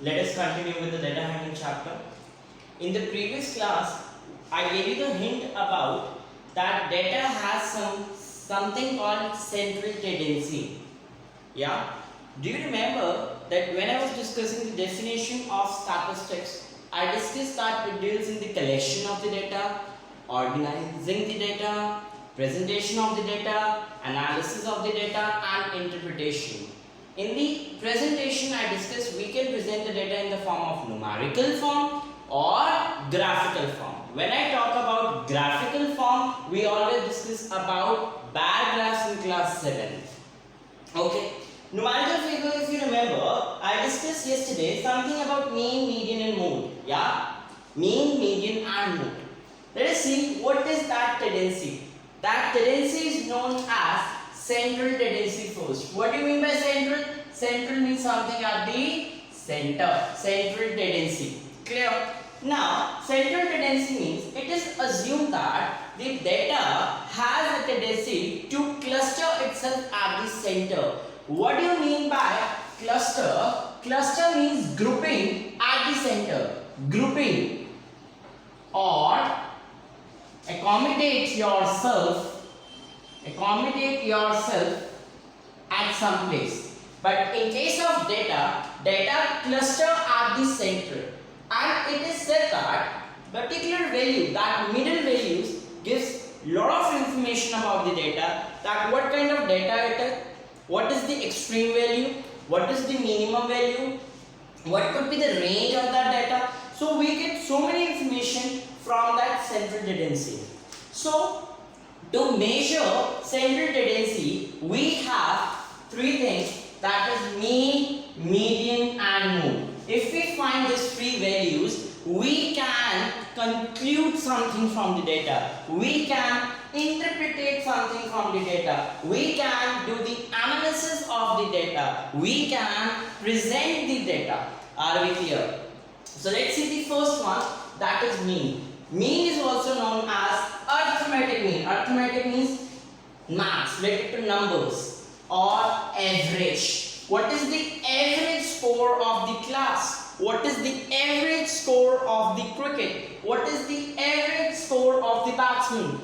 let us continue with the data handling chapter. In the previous class, I gave you the hint about that data has something called central tendency. Yeah. Do you remember that when I was discussing the definition of statistics, I discussed that it deals in the collection of the data, organizing the data, presentation of the data, analysis of the data, and interpretation. In the presentation, I discussed we can present the data in the form of numerical form or graphical form. When I talk about graphical form, we always discuss about bar graphs in class 7. Okay. Numerical figure, if you remember, I discussed yesterday something about mean, median and mode. Yeah? Mean, median and mode. Let us see what is that tendency. That tendency is known as central tendency first. What do you mean by central? Central means something at the center. Central tendency. Clear? Now, central tendency means it is assumed that the data has a tendency to cluster itself at the center. What do you mean by cluster? Cluster means grouping at the center. Grouping or accommodate yourself at some place. But in case of data cluster at the center, and it is said that particular value, that middle values gives lot of information about the data, that what kind of data it is, what is the extreme value, what is the minimum value, what could be the range of that data. So we get so many information from that central tendency. So to measure central tendency, we have three things, that is mean, median and mode. If we find these three values, we can conclude something from the data. We can interpret something from the data. We can do the analysis of the data. We can present the data. Are we clear? So let's see the first one, that is mean. Mean is also known as arithmetic mean. Arithmetic means maths related to numbers, or average. What is the average score of the class? What is the average score of the cricket? What is the average score of the batsman?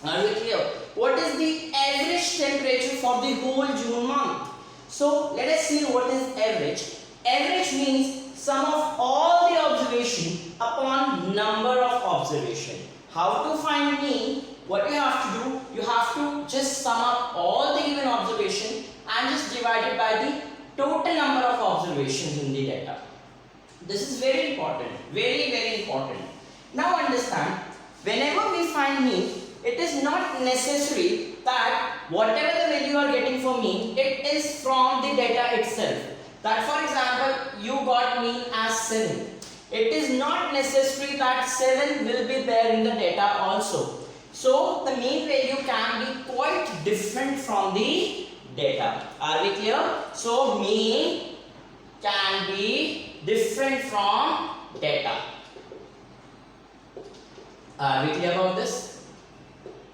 Are we clear? What is the average temperature for the whole June month? So let us see what is average. Average means sum of all the observation upon number of observation. How to find mean? What you have to do, you have to just sum up all the given observation and just divide it by the total number of observations in the data. This is very important, very important. Now understand, whenever we find mean, it is not necessary that whatever the value you are getting for mean, it is from the data itself. That for example, you got mean as 7. It is not necessary that 7 will be there in the data also. So the mean value can be quite different from the data. Are we clear? So mean can be different from data. Are we clear about this?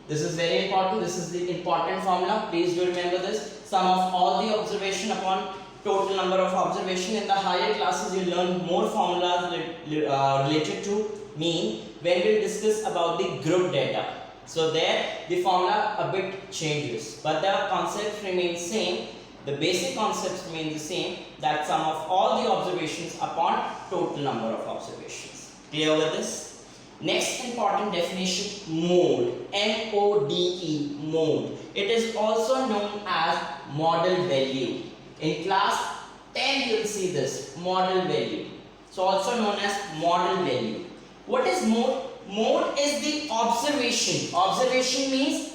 This is very important. This is the important formula. Please do remember this. Sum of all the observation upon total number of observation. In the higher classes you learn more formulas related to mean when we discuss about the group data. So there the formula a bit changes, but the concept remains same. The basic concepts remain the same, that sum of all the observations upon total number of observations. Clear with this? Next important definition, mode. M-O-D-E, mode. It is also known as model value. In class 10 you will see this, model value. So also known as model value. What is mode? Mode is the observation. Observation means,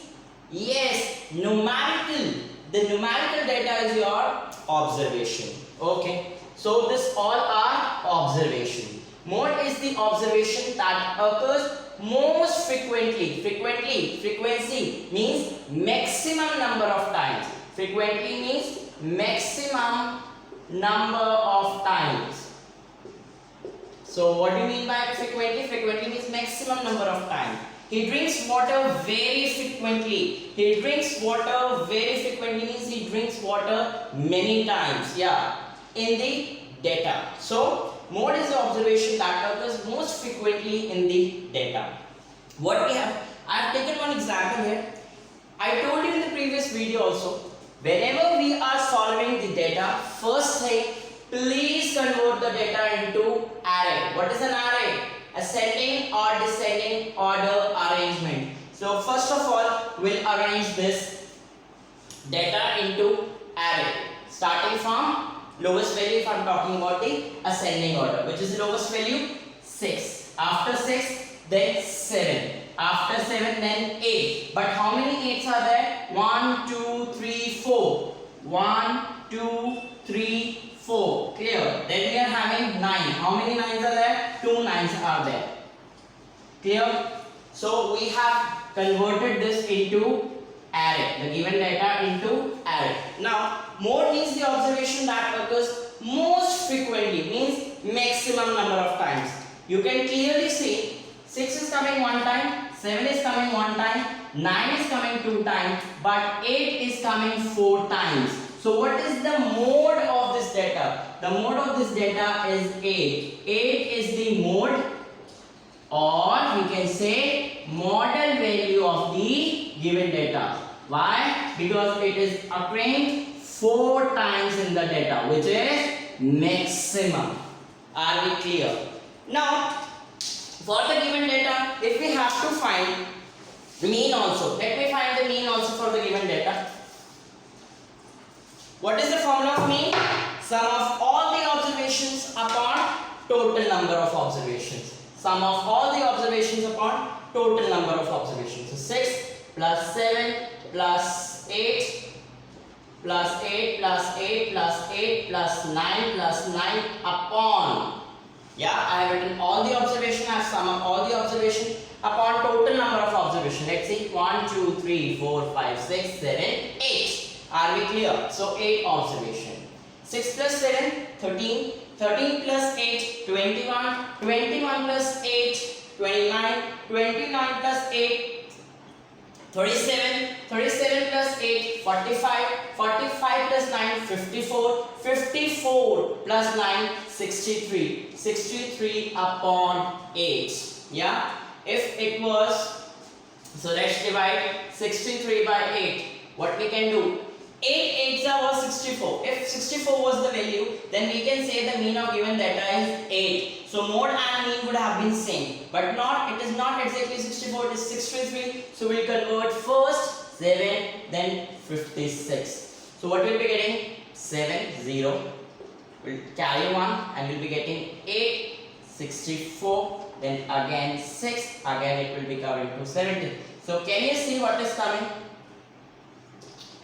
yes, numerical. The numerical data is your observation. Okay. So this all are observation. Mode is the observation that occurs most frequently. Frequency means maximum number of times. Frequently means maximum number of times. So what do you mean by frequently? Frequently means maximum number of times. He drinks water very frequently. He drinks water very frequently means he drinks water many times. Yeah. In the data. So mode is the observation that occurs most frequently in the data. What we have, I have taken one example here. I told you in the previous video also, whenever we are solving the data, first thing, please convert the data into array. What is an array? Ascending or descending order arrangement. So first of all, we'll arrange this data into array, starting from lowest value. If I'm talking about the ascending order, which is the lowest value 6. After 6, then 7. After 7, then 8. But how many 8s are there? 1, 2, 3, 4. 1, 2, 3, 4. Clear? Then we are having 9. How many 9s are there? 2 9s are there. Clear? So we have converted this into array, the given data into array. Now mode means the observation that occurs most frequently, means maximum number of times. You can clearly see 6 is coming one time, 7 is coming one time, 9 is coming 2 times, but 8 is coming 4 times. So what is the mode of this data? The mode of this data is 8. 8 is the mode, or we can say model value of the given data. Why? Because it is occurring 4 times in the data, which is maximum. Are we clear? Now for the given data, if we have to find mean also, let me find the mean also for the given data. What is the formula of mean? Sum of all the observations upon total number of observations. Sum of all the observations upon total number of observations. So 6 plus 7 plus 8 plus 8 plus 8 plus 8 plus 9 plus 9 upon, yeah, I have written all the observation as sum of all the observation upon total number of observation. Let's see, 1, 2, 3, 4, 5, 6, 7, 8. Are we clear? So 8 observation. 6 plus 7, 13. 13 plus 8, 21. 21 plus 8, 29. 29 plus 8, 37. 37 plus 8, 45. 45 plus 9, 54. 54 plus 9, 63. 63 upon 8. Yeah. If it was, so let's divide 63 by 8. What we can do? 8 8s was 64. If 64 was the value, then we can say the mean of given data is 8. So mode and mean would have been same, but not, it is not exactly 64, it is 63. So we'll convert first 7, then 56. So what we'll be getting? 7 0. We'll carry 1 and we'll be getting 8, 64, then again 6, again it will be coming to 70. So can you see what is coming?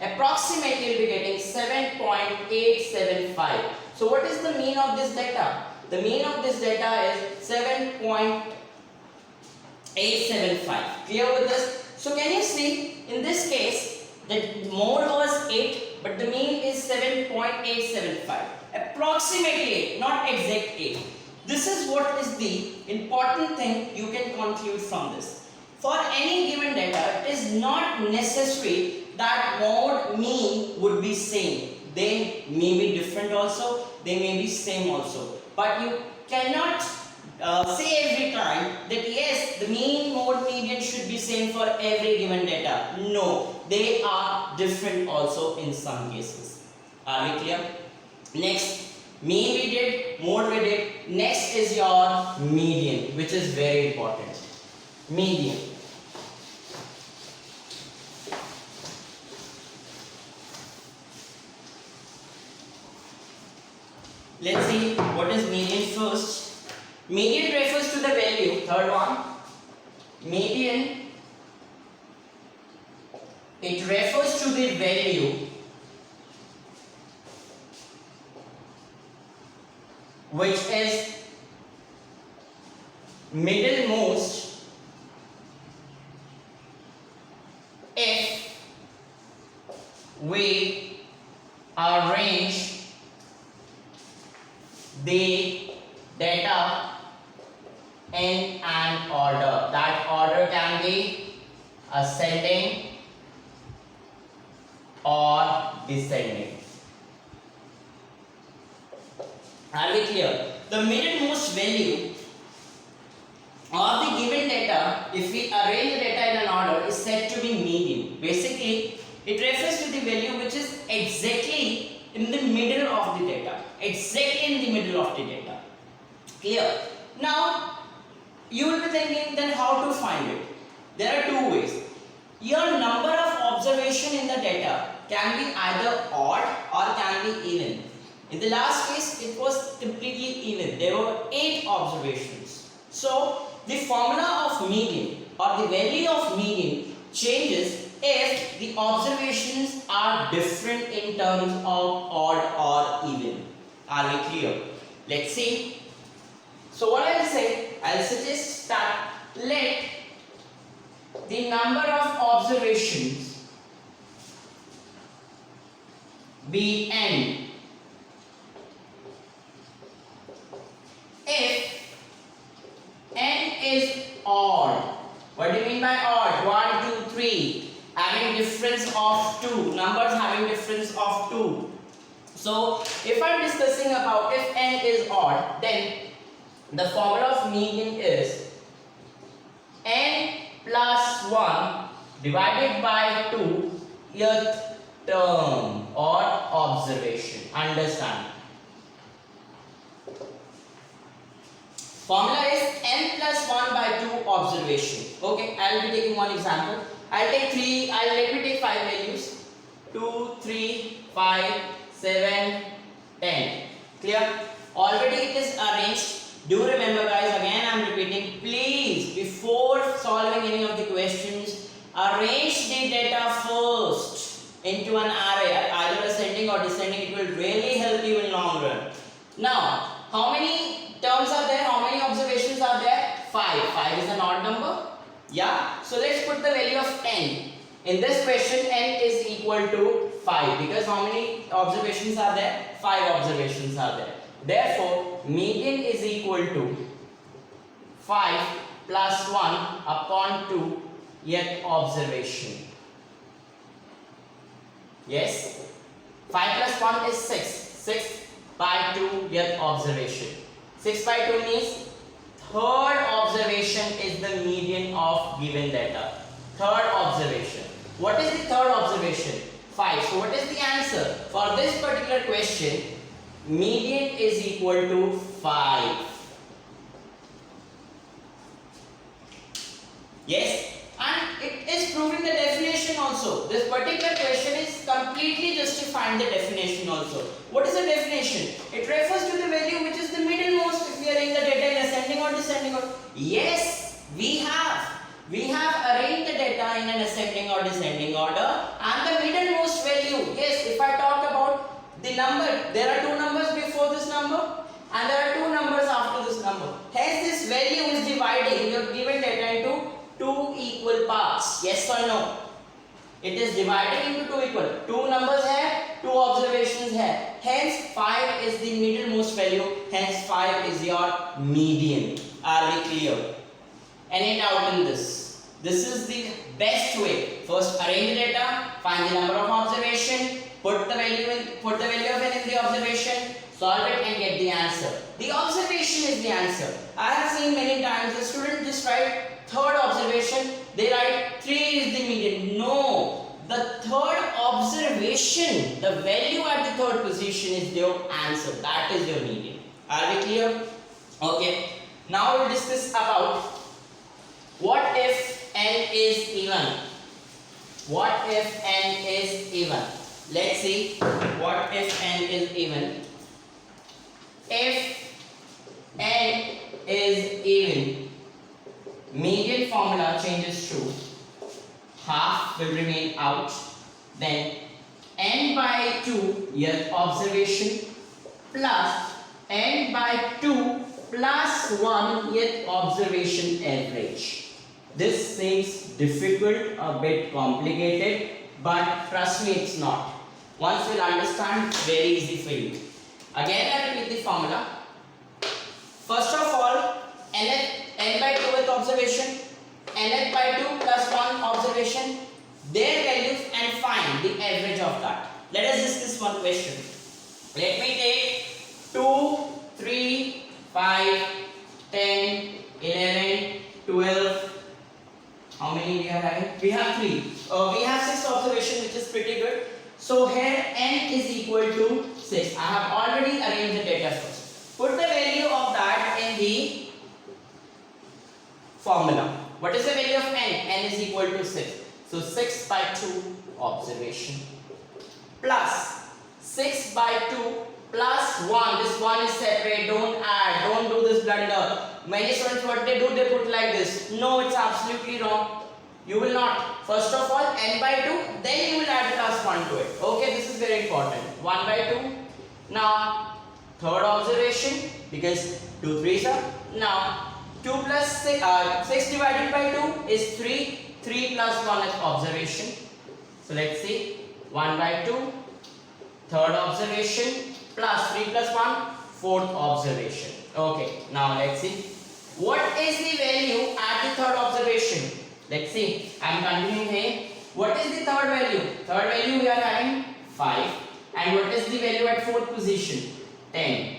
Approximately you'll be getting 7.875. So what is the mean of this data? The mean of this data is 7.875. Clear with this? So can you see in this case the mode was 8 but the mean is 7.875. Approximately 8, not exact 8. This is what is the important thing you can conclude from this. For any given data, it is not necessary that mode mean would be same. They may be different also, they may be same also. But you cannot say every time that yes, the mean, mode, median should be same for every given data. No, they are different also in some cases. Are we clear? Next, mean we did, mode we did. Next is your median, which is very important. Median. Let's see what is median first. Median refers to the value, third one. Median, it refers to the value which is middlemost if we arrange the data in an order. That order can be ascending or descending. Are we clear? The middlemost value of the given data, if we arrange the data in an order, is said to be median. Basically, it refers to the value which is exactly in the middle of the data. Exactly in the middle of the data. Clear? Now, you will be thinking then how to find it. There are two ways. Your number of observation in the data can be either odd or can be even. In the last case, it was completely even. There were 8 observations. So, the formula of median or the value of median changes if the observations are different in terms of odd or even. Are we clear? Let's see. So what I will say, I will suggest that let the number of observations be n. If n is odd, what do you mean by odd? 1, 2, 3, having difference of 2, numbers having difference of 2. So if I am discussing about if n is odd, then the formula of median is n plus 1 divided by 2 th term or observation. Understand? Formula is n plus 1 by 2 observation. Okay, I will be taking one example. Let me take 5 values. 2, 3, 5, 7, 10. Clear? Already it is arranged. Do remember guys, again I am repeating, please before solving any of the questions, arrange the data first into an array, either ascending or descending. It will really help you in long run. Now, how many terms are there? How many observations are there? 5. 5 is an odd number. Yeah. So let's put the value of n. In this question, n is equal to 5 because how many observations are there? 5 observations are there. Therefore, median is equal to 5 plus 1 upon 2 th observation. Yes? 5 plus 1 is 6. 6 by 2 th observation. 6 by 2 means third observation is the median of given data. Third observation. What is the third observation? 5. So what is the answer? For this particular question, median is equal to 5. Yes, and it is proving the definition also. This particular question is completely justifying the definition also. What is the definition? It refers to the value which is the middlemost. If we are in the data in ascending or descending order. Yes, we have arranged the data in an ascending or descending order, and the middlemost value. Yes, if I talk about the number, there are 2 numbers before this number and there are 2 numbers after this number. Hence this value is dividing your given data into 2 equal parts. Yes or no? It is dividing into 2 equal. 2 numbers hai, 2 observations hai. Hence 5 is the middlemost value. Hence 5 is your median. Are we clear? Any doubt in this? This is the best way. First arrange the data, find the number of observation, put the value of n in the observation, solve it and get the answer. The observation is the answer. I have seen many times the student just write third observation, they write 3 is the median. No, the third observation, the value at the third position is your answer. That is your median. Are we clear? Okay. Now we will discuss about what if n is even. What if n is even? Let's see. What if n is even? If n is even, median formula changes to half will remain out, then n by 2 th observation plus n by 2 plus 1 th observation average. This seems difficult, a bit complicated, but trust me, it's not. Once you'll understand, very easy for you. Again, I repeat the formula. First of all, n by 2 with observation, nth by 2 plus 1 observation, their values and find the average of that. Let us discuss one question. Let me take 2 5, 10, 11, 12. How many we are having? We have 3. We have 6 observations, which is pretty good. So here n is equal to 6. I have already arranged the data first. Put the value of that in the formula. What is the value of n? N is equal to 6. So 6 by 2 observation plus 6 by 2 plus 1. This 1 is separate. Don't add. Don't do this blunder. Many students, what they do, they put like this. No, it's absolutely wrong. You will not. First of all, n by 2, then you will add plus 1 to it. Okay, this is very important. 1 by 2. Now, third observation, because 2 3s are. Now, 2 plus 6 divided by 2 is 3. 3 plus 1 is observation. So, let's see. 1 by 2. Third observation plus 3 plus 1. Fourth observation. Okay, now let's see. What is the value at the third observation? Let's see. I am continuing here. What is the third value? Third value we are having 5. And what is the value at fourth position? 10.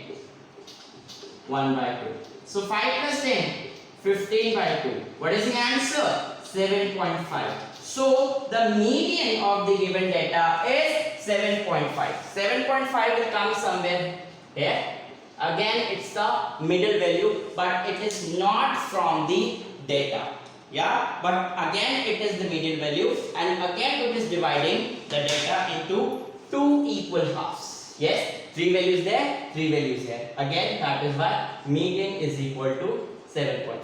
1 by 2. So 5 plus 10, 15 by 2. What is the answer? 7.5. So the median of the given data is 7.5. 7.5 will come somewhere here. Again, it's the middle value, but it is not from the data. Yeah, but again it is the median value, and again it is dividing the data into 2 equal halves. Yes, 3 values there, 3 values here. Again, that is why median is equal to 7.5.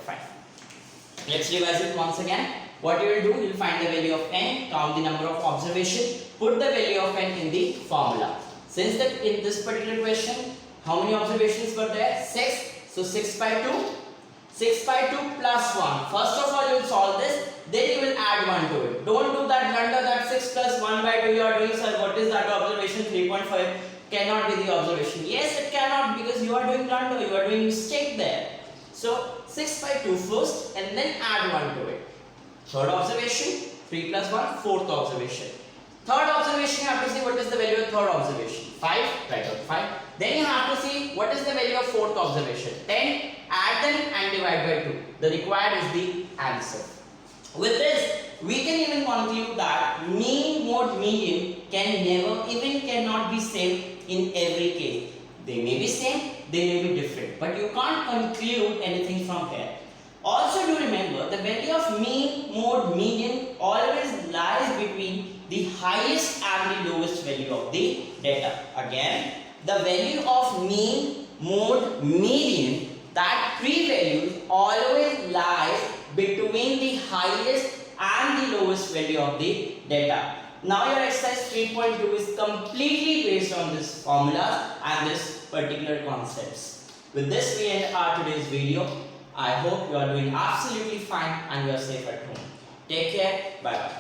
Let's revise it once again. What you will do, you will find the value of n, count the number of observations, put the value of n in the formula. Since that in this particular question, how many observations were there? 6. So 6 by 2. 6 by 2 plus 1. First of all, you will solve this, then you will add 1 to it. Don't do that blunder that 6 plus 1 by 2 you are doing, sir. What is that observation? 3.5 cannot be the observation. Yes, it cannot, because you are doing blunder, you are doing mistake there. So 6 by 2 first and then add 1 to it. Third observation, 3 plus 1, fourth observation. Third observation, you have to see what is the value of third observation. 5, write out 5. Then you have to see what is the value of fourth observation. 10, add them and divide by 2. The required is the answer. With this, we can even conclude that mean, mode, median cannot be same in every case. They may be same, they may be different, but you can't conclude anything from here. Also do remember, the value of mean, mode, median always lies between the highest and the lowest value of the data. Again, the value of mean, mode, median, that 3 values always lies between the highest and the lowest value of the data. Now your exercise 3.2 is completely based on this formula and this particular concepts. With this we end our today's video. I hope you are doing absolutely fine and you are safe at home. Take care. Bye bye.